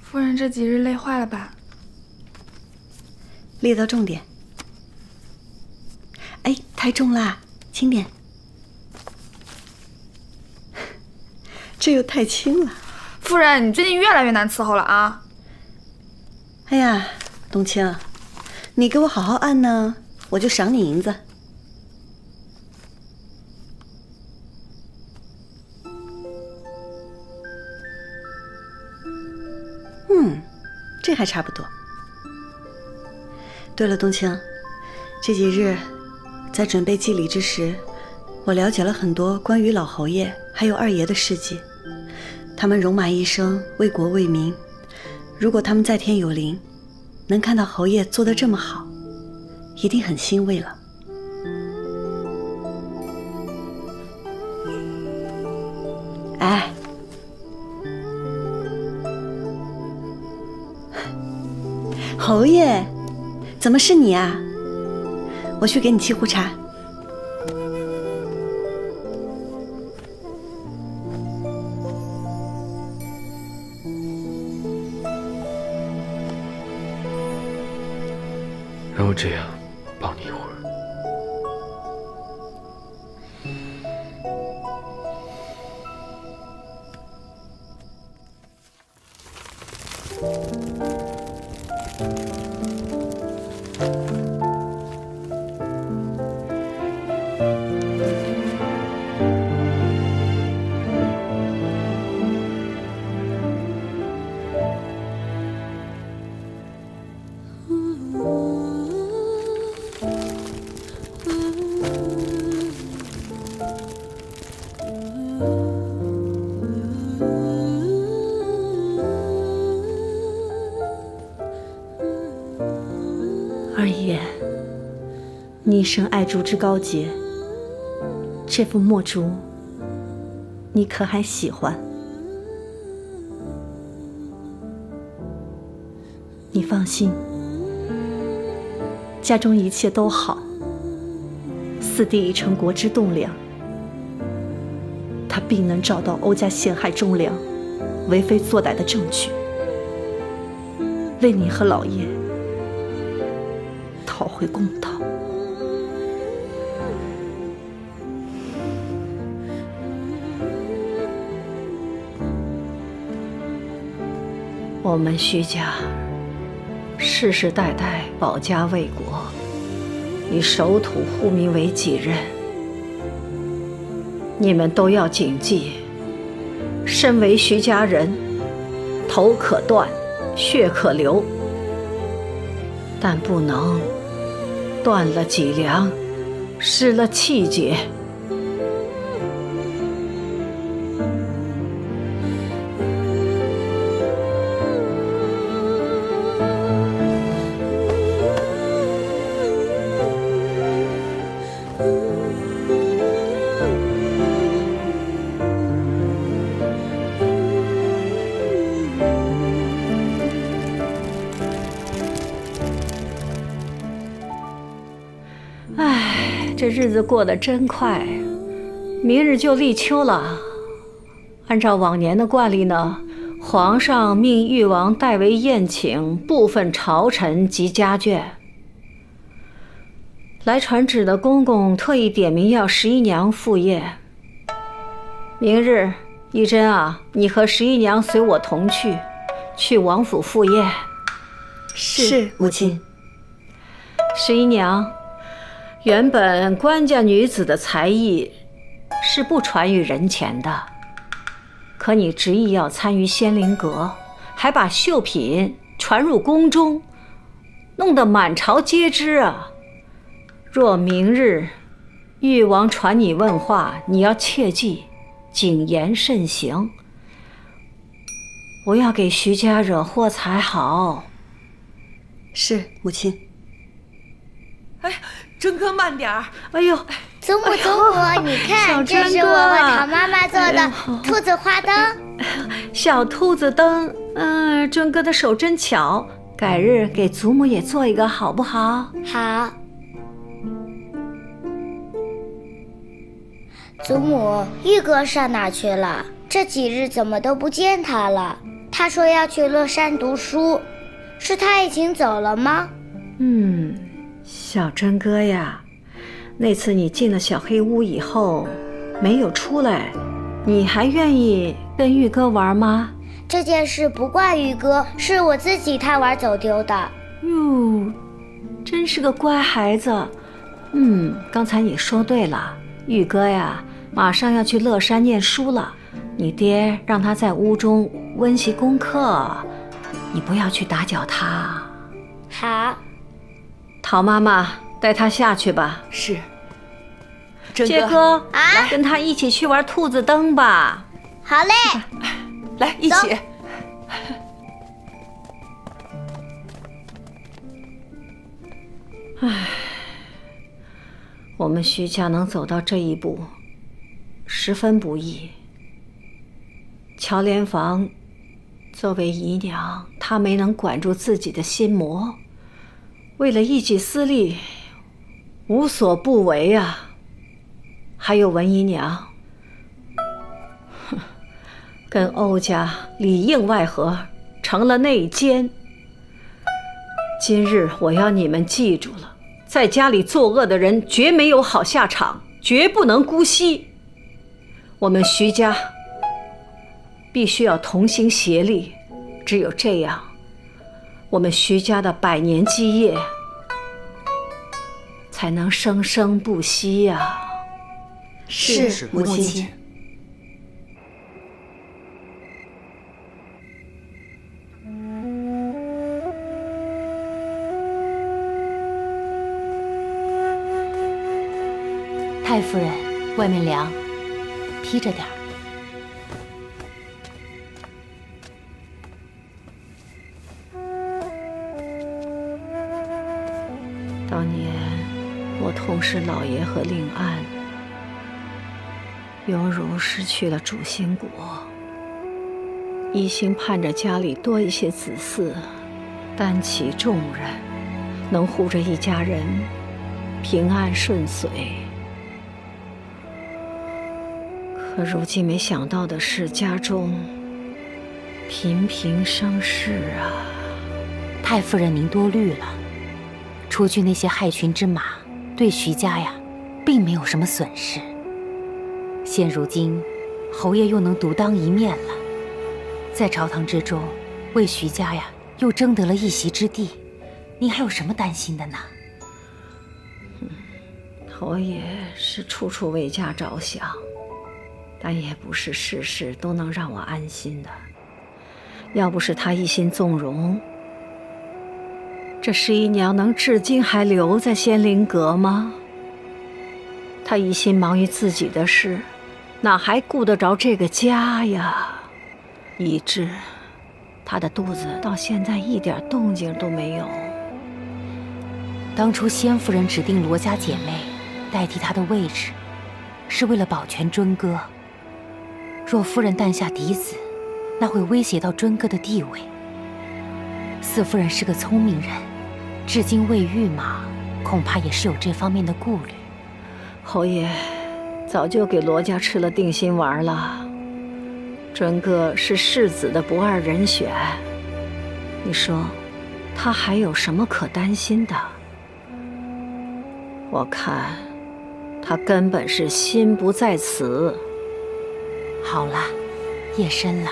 夫人这几日累坏了吧？列到重点。哎，太重啦，轻点。这又太轻了。夫人，你最近越来越难伺候了啊！哎呀，冬青，你给我好好按呢，我就赏你银子。这还差不多。对了，冬青，这几日在准备祭礼之时，我了解了很多关于老侯爷还有二爷的事迹。他们戎马一生，为国为民。如果他们在天有灵，能看到侯爷做得这么好，一定很欣慰了。哎，侯爷，怎么是你啊？我去给你沏壶茶。让我这样抱你一会儿。二爷，你生爱竹之高洁，这幅墨竹，你可还喜欢？你放心，家中一切都好。四弟已成国之栋梁，他必能找到欧家陷害忠良、为非作歹的证据，为你和老爷讨回公道。我们徐家世世代代保家卫国，以守土护民为己任。你们都要谨记，身为徐家人，头可断，血可流，但不能断了脊梁，失了气节。这日子过得真快，明日就立秋了。按照往年的惯例呢，皇上命誉王代为宴请部分朝臣及家眷。来传旨的公公特意点名要11娘赴宴。明日，义珍啊，你和11娘随我同去王府赴宴。是，母亲。11娘，原本官家女子的才艺是不传于人前的，可你执意要参与仙灵阁，还把绣品传入宫中，弄得满朝皆知啊！若明日誉王传你问话，你要切记谨言慎行，不要给徐家惹祸才好。是，母亲。哎，珍哥慢点儿！哎呦，祖母，你看，这是我和唐妈妈做的兔子花灯。小兔子灯，尊哥的手真巧，改日给祖母也做一个好不好？好。祖母，玉哥上哪去了？这几日怎么都不见他了？他说要去乐山读书，是他已经走了吗？小真哥呀，那次你进了小黑屋以后没有出来，你还愿意跟玉哥玩吗？这件事不怪玉哥，是我自己贪玩走丢的。哟，真是个乖孩子。刚才你说对了，玉哥呀，马上要去乐山念书了，你爹让他在屋中温习功课，你不要去打搅他。好，陶妈妈带他下去吧。是。真杰哥，跟他一起去玩兔子灯吧。好嘞，来一起。我们徐家能走到这一步，十分不易。乔莲房作为姨娘，她没能管住自己的心魔，为了一己私利，无所不为啊。还有文姨娘，跟欧家里应外合，成了内奸。今日我要你们记住了，在家里作恶的人绝没有好下场，绝不能姑息。我们徐家必须要同心协力，只有这样，我们徐家的100年基业才能生生不息呀。是，母亲。太夫人，外面凉，披着点儿。当年我痛失老爷和令安，犹如失去了主心骨，一心盼着家里多一些子嗣，担起重任，能护着一家人平安顺遂。可如今没想到的是，家中频频生事啊！太夫人，您多虑了。除去那些害群之马，对徐家呀，并没有什么损失。现如今，侯爷又能独当一面了，在朝堂之中，为徐家呀又争得了一席之地，您还有什么担心的呢？侯爷是处处为家着想，但也不是事事都能让我安心的。要不是他一心纵容，这11娘能至今还留在仙灵阁吗？他一心忙于自己的事，哪还顾得着这个家呀？以致他的肚子到现在一点动静都没有。当初仙夫人指定罗家姐妹代替她的位置，是为了保全尊哥。若夫人诞下嫡子，那会威胁到尊哥的地位。四夫人是个聪明人，至今未育嘛，恐怕也是有这方面的顾虑。侯爷早就给罗家吃了定心丸了，尊哥是世子的不二人选，你说他还有什么可担心的？我看他根本是心不在此。好了，夜深了，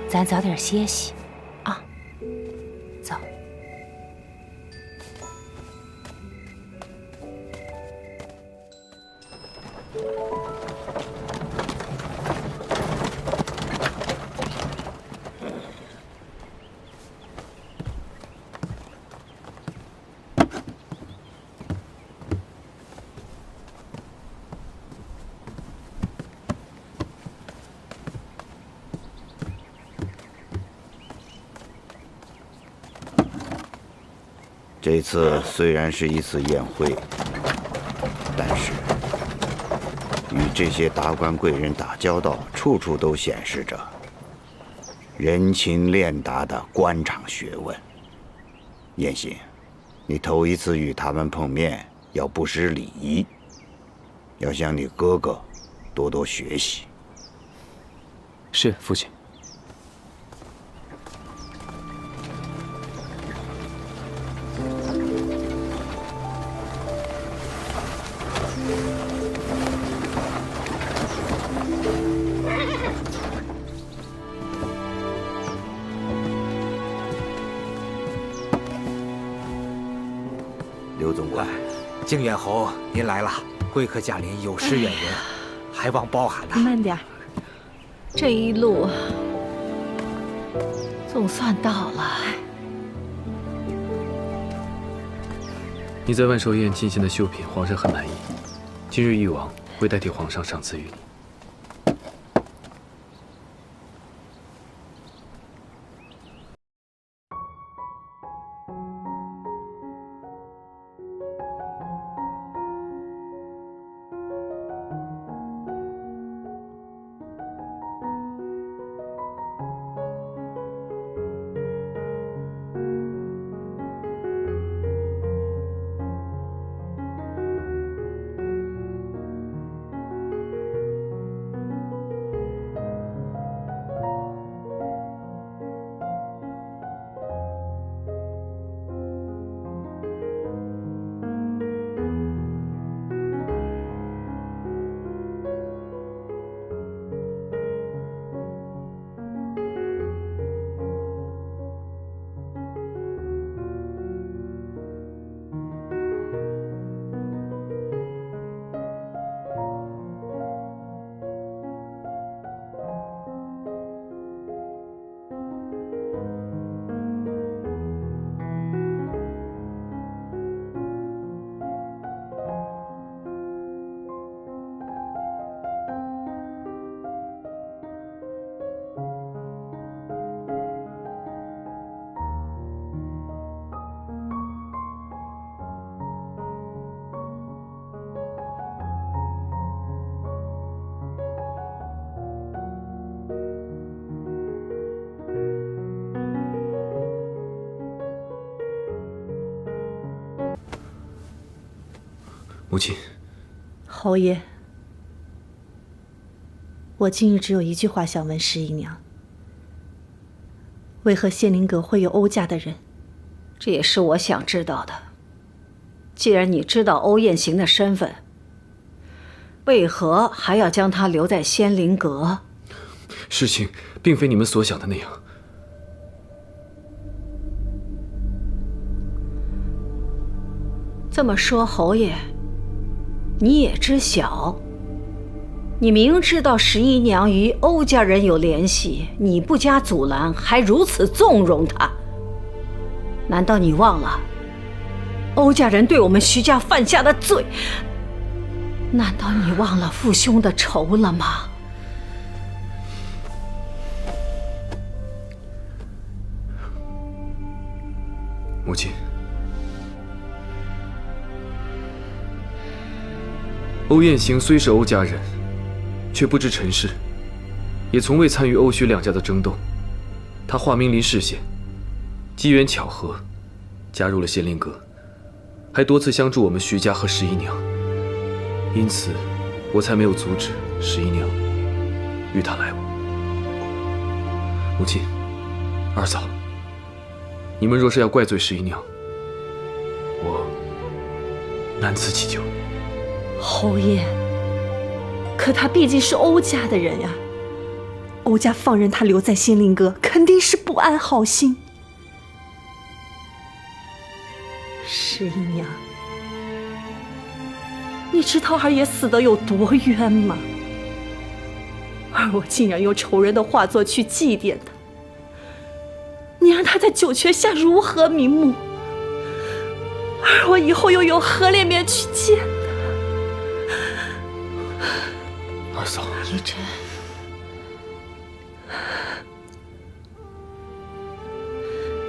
咱早点歇息啊。走。这次虽然是一次宴会，但是与这些达官贵人打交道，处处都显示着人情练达的官场学问。燕心，你头一次与他们碰面，要不失礼仪，要向你哥哥多多学习。是，父亲。刘总管。靖远侯，您来了，贵客驾临，有失远迎，还望包涵呐。慢点。这一路总算到了。你在万寿宴进献的绣品，皇上很满意。今日誉王会代替皇上赏赐于你。母亲，侯爷，我今日只有一句话想问十姨娘：为何仙灵阁会有欧家的人？这也是我想知道的。既然你知道欧雁行的身份，为何还要将他留在仙灵阁？事情并非你们所想的那样。这么说，侯爷，你也知晓。你明知道十一娘与欧家人有联系，你不加阻拦，还如此纵容她，难道你忘了欧家人对我们徐家犯下的罪？难道你忘了父兄的仇了吗？母亲，欧雁行虽是欧家人，却不知尘世，也从未参与欧徐两家的争斗。他化名林世显，机缘巧合加入了仙灵阁，还多次相助我们徐家和十一娘，因此我才没有阻止十一娘与他来往。母亲，二嫂，你们若是要怪罪十一娘，我难辞其咎。侯爷，可他毕竟是欧家的人呀，欧家放任他留在仙灵阁，肯定是不安好心。十一娘，你知道二爷死得有多冤吗？而我竟然用仇人的画作去祭奠他，你让他在九泉下如何瞑目？而我以后又有何脸面去见他？二嫂，依真，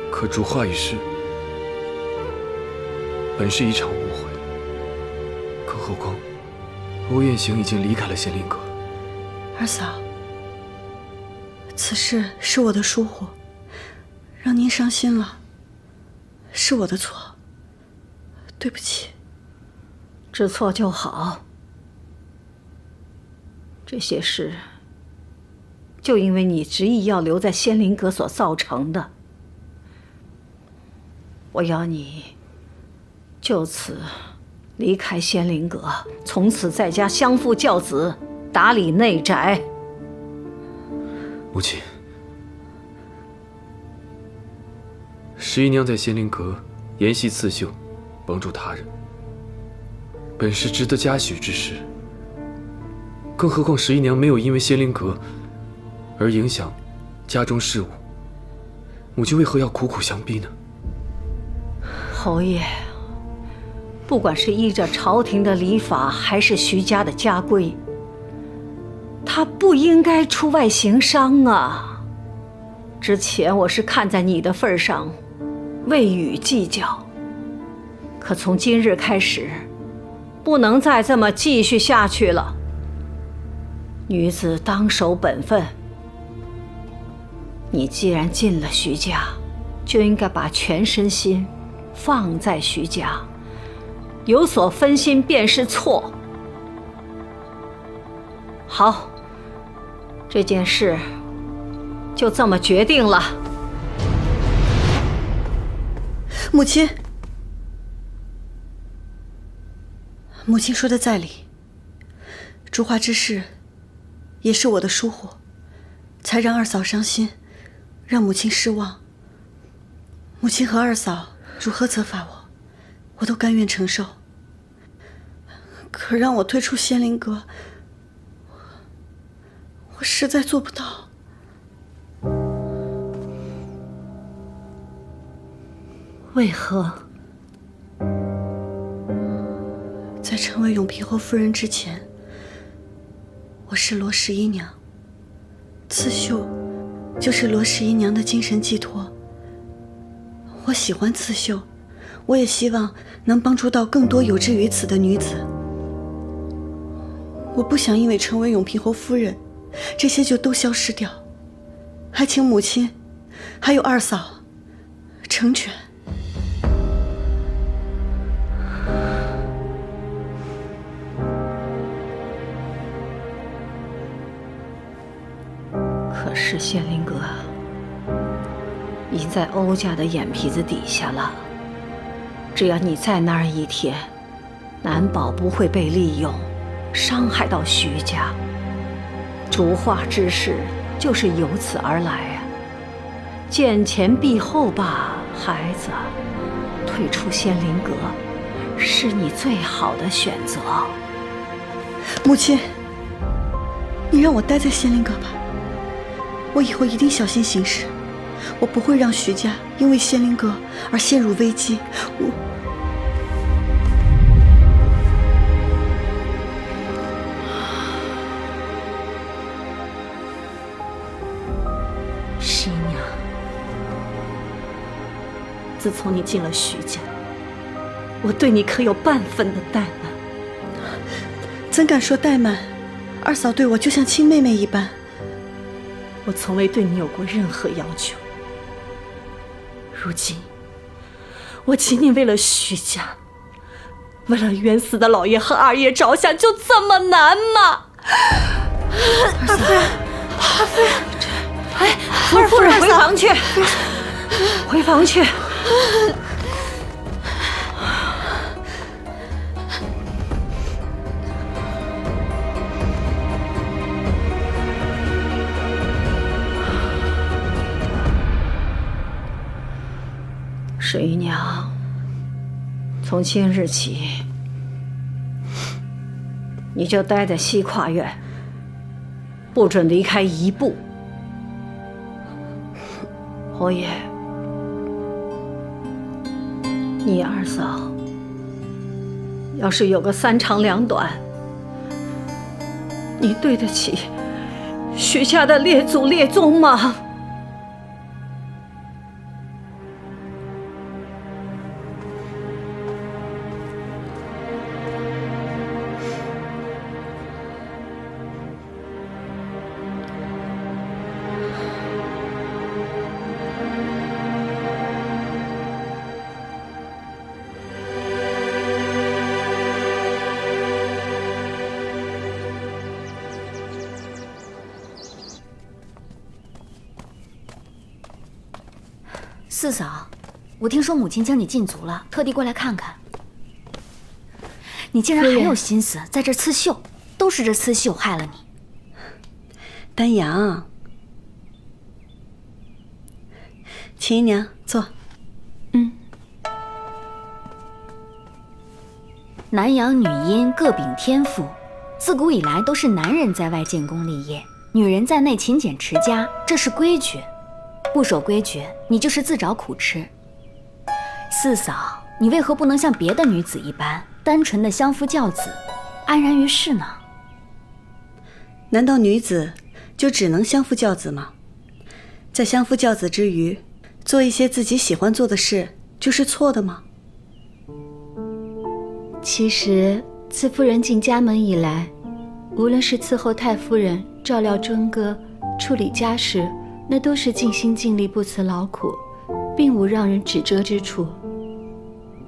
可主画一事，本是一场误会，更何况欧雁行已经离开了仙灵阁。二嫂，此事是我的疏忽，让您伤心了，是我的错，对不起。知错就好。这些事，就因为你执意要留在仙灵阁所造成的。我要你就此离开仙灵阁，从此在家相夫教子，打理内宅。母亲，十一娘在仙灵阁研习刺绣，帮助他人，本是值得嘉许之事。更何况十一娘没有因为仙灵阁而影响家中事务，母亲为何要苦苦相逼呢？侯爷，不管是依着朝廷的礼法，还是徐家的家规，他不应该出外行商啊。之前我是看在你的份上，未予计较。可从今日开始，不能再这么继续下去了。女子当守本分。你既然进了徐家，就应该把全身心放在徐家，有所分心便是错。好，这件事就这么决定了。母亲，母亲说的在理，烛花之事也是我的疏忽，才让二嫂伤心，让母亲失望。母亲和二嫂如何责罚我，我都甘愿承受。可让我退出仙灵阁，我实在做不到。为何？在成为永平侯夫人之前，我是罗十一娘，刺绣就是罗十一娘的精神寄托。我喜欢刺绣，我也希望能帮助到更多有志于此的女子。我不想因为成为永平侯夫人，这些就都消失掉，还请母亲还有二嫂成全。可是仙灵阁已在欧家的眼皮子底下了，只要你在那儿一天，难保不会被利用，伤害到徐家。烛画之事就是由此而来啊！见前避后吧，孩子，退出仙灵阁是你最好的选择。母亲，你让我待在仙灵阁吧，我以后一定小心行事，我不会让徐家因为仙灵阁而陷入危机。十一娘，自从你进了徐家，我对你可有半分的怠慢？怎敢说怠慢？二嫂对我就像亲妹妹一般。我从未对你有过任何要求。如今，我仅仅为了徐家，为了冤死的老爷和二爷着想，就这么难吗？二夫人，二夫人，哎，夫人回房去，回房去。十一娘，从今日起，你就待在西跨院，不准离开一步。侯爷，你二嫂要是有个三长两短，你对得起徐家的列祖列宗吗？四嫂，我听说母亲将你禁足了，特地过来看看。你竟然还有心思在这刺绣，都是这刺绣害了你。丹阳，秦姨娘坐。男阳女阴各秉天赋，自古以来都是男人在外建功立业，女人在内勤俭持家，这是规矩。不守规矩，你就是自找苦吃。四嫂，你为何不能像别的女子一般，单纯的相夫教子，安然于世呢？难道女子就只能相夫教子吗？在相夫教子之余，做一些自己喜欢做的事，就是错的吗？其实，自夫人进家门以来，无论是伺候太夫人、照料尊哥、处理家事，那都是尽心尽力、不辞劳苦，并无让人指责之处。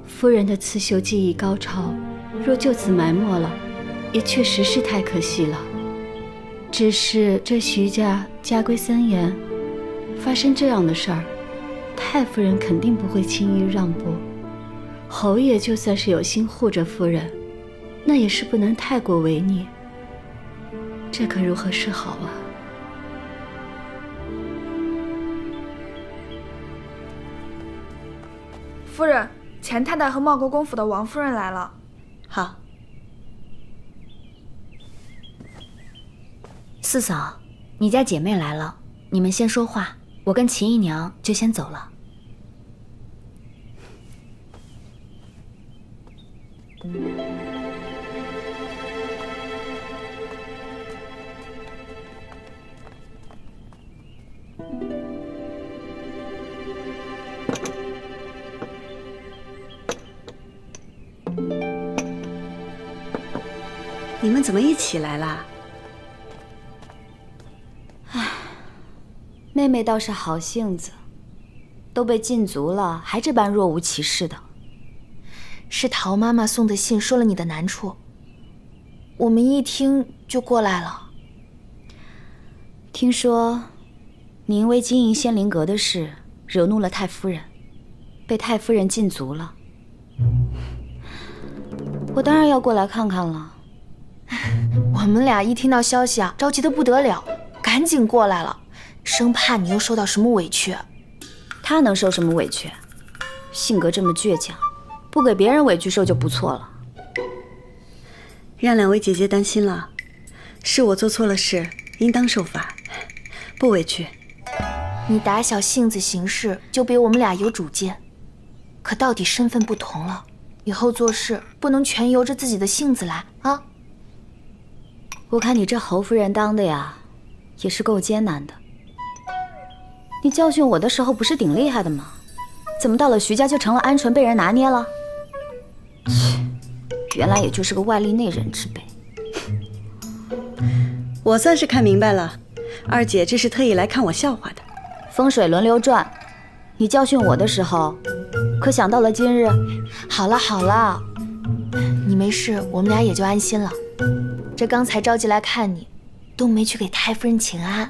夫人的刺绣技艺高超，若就此埋没了，也确实是太可惜了。只是这徐家家规森严，发生这样的事儿，太夫人肯定不会轻易让步。侯爷就算是有心护着夫人，那也是不能太过违逆。这可如何是好啊？夫人，钱太太和茂国公府的王夫人来了。好。四嫂，你家姐妹来了，你们先说话，我跟秦姨娘就先走了。你们怎么一起来啦？妹妹倒是好性子，都被禁足了，还这般若无其事的。是陶妈妈送的信说了你的难处，我们一听就过来了。听说你因为经营仙灵阁的事惹怒了太夫人，被太夫人禁足了。我当然要过来看看了。我们俩一听到消息啊，着急得不得了，赶紧过来了，生怕你又受到什么委屈。她能受什么委屈？性格这么倔强，不给别人委屈受就不错了。让两位姐姐担心了，是我做错了事，应当受罚，不委屈。你打小性子行事就比我们俩有主见，可到底身份不同了，以后做事不能全由着自己的性子来啊。我看你这侯夫人当的呀，也是够艰难的。你教训我的时候不是顶厉害的吗？怎么到了徐家就成了鹌鹑被人拿捏了？原来也就是个外力内人之辈。我算是看明白了，二姐这是特意来看我笑话的。风水轮流转，你教训我的时候，可想到了今日？好了好了，你没事，我们俩也就安心了。这刚才着急来看你，都没去给太夫人请安，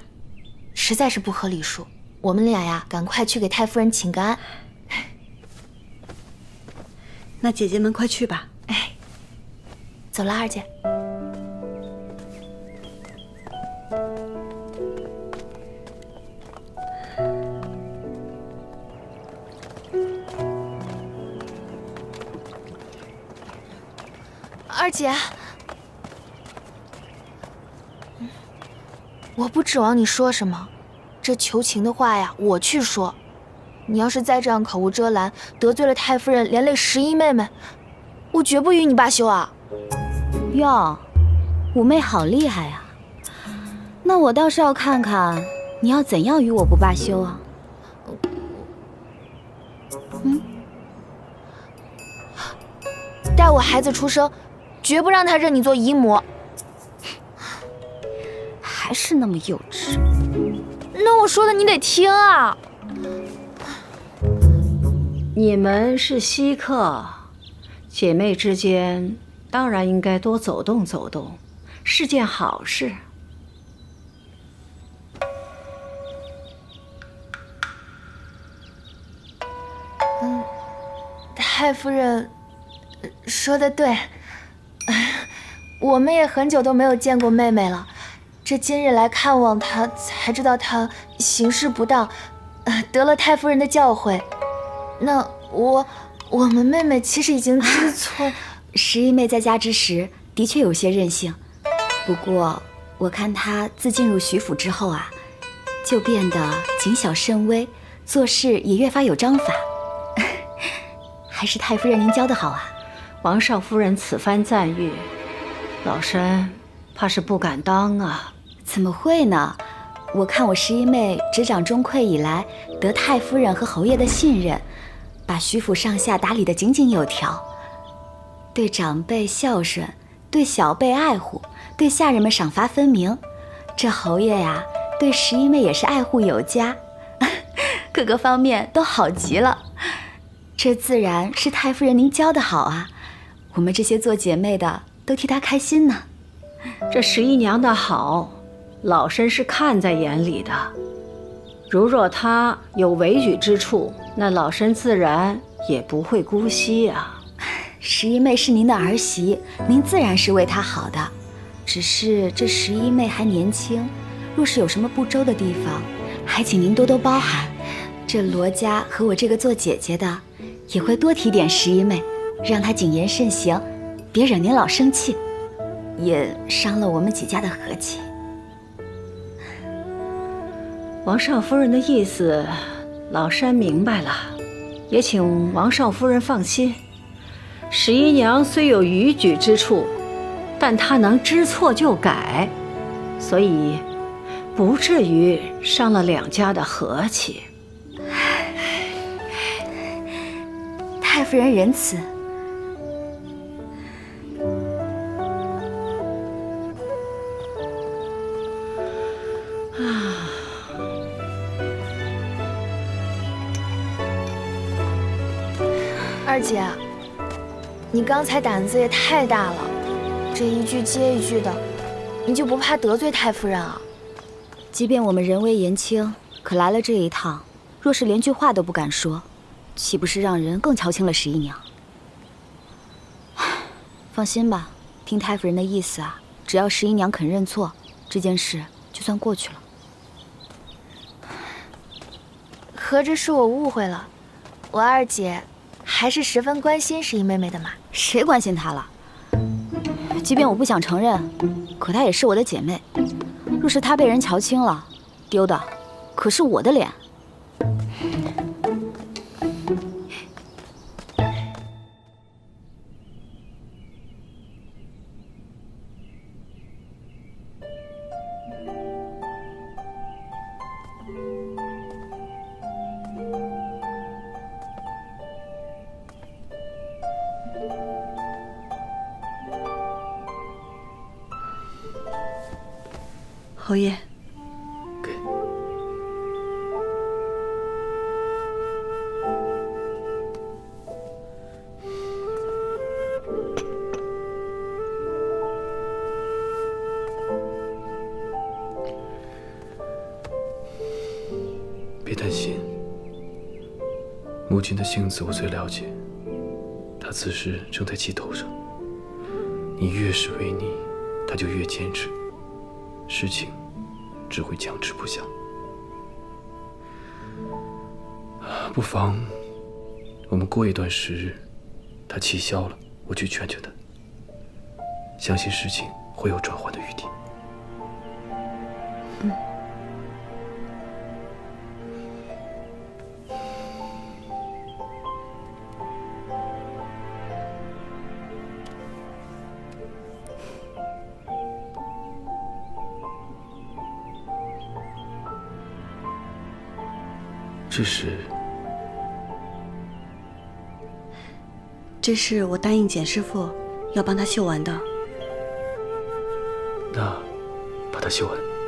实在是不合礼数。我们俩呀，赶快去给太夫人请个安。那姐姐们快去吧。哎，走了，二姐。二姐，我不指望你说什么，这求情的话呀，我去说。你要是再这样口无遮拦，得罪了太夫人，连累11妹妹，我绝不与你罢休啊！哟，五妹好厉害呀！那我倒是要看看你要怎样与我不罢休啊！待我孩子出生，绝不让他认你做姨母。还是那么幼稚。那我说的你得听啊！你们是稀客，姐妹之间当然应该多走动走动，是件好事。太夫人说得对，我们也很久都没有见过妹妹了，这今日来看望她，才知道她行事不当，得了太夫人的教诲。那我们妹妹其实已经知错。十一妹在家之时的确有些任性，不过我看她自进入徐府之后啊，就变得谨小慎微，做事也越发有章法。还是太夫人您教得好啊！王少夫人此番赞誉，老身怕是不敢当啊。怎么会呢？我看我十一妹执掌钟馗以来，得太夫人和侯爷的信任，把徐府上下打理得井井有条，对长辈孝顺，对小辈爱护，对下人们赏罚分明。这侯爷呀，对十一妹也是爱护有加，各个方面都好极了。这自然是太夫人您教得好啊，我们这些做姐妹的都替她开心呢。这十一娘的好，老身是看在眼里的。如若她有违矩之处，那老身自然也不会姑息啊。十一妹是您的儿媳，您自然是为她好的。只是这十一妹还年轻，若是有什么不周的地方，还请您多多包涵。这罗家和我这个做姐姐的，也会多提点十一妹，让她谨言慎行，别惹您老生气，也伤了我们几家的和气。王少夫人的意思，老身明白了，也请王少夫人放心。十一娘虽有逾矩之处，但她能知错就改，所以不至于伤了两家的和气。太夫人仁慈。二姐，你刚才胆子也太大了，这一句接一句的，你就不怕得罪太夫人啊？即便我们人微言轻，可来了这一趟，若是连句话都不敢说，岂不是让人更瞧轻了十一娘？放心吧，听太夫人的意思啊，只要十一娘肯认错，这件事就算过去了。合着是我误会了，我二姐还是十分关心十一妹妹的嘛。谁关心她了？即便我不想承认，可她也是我的姐妹。若是她被人瞧轻了，丢的可是我的脸。侯爷，给。别担心，母亲的性子我最了解，她此时正在气头上。你越是违逆，她就越坚持，事情只会僵持不下。不妨我们过一段时日，她气消了，我去劝劝她，相信事情会有转圜的余地。这是我答应简师傅要帮他绣完的。那把它绣完。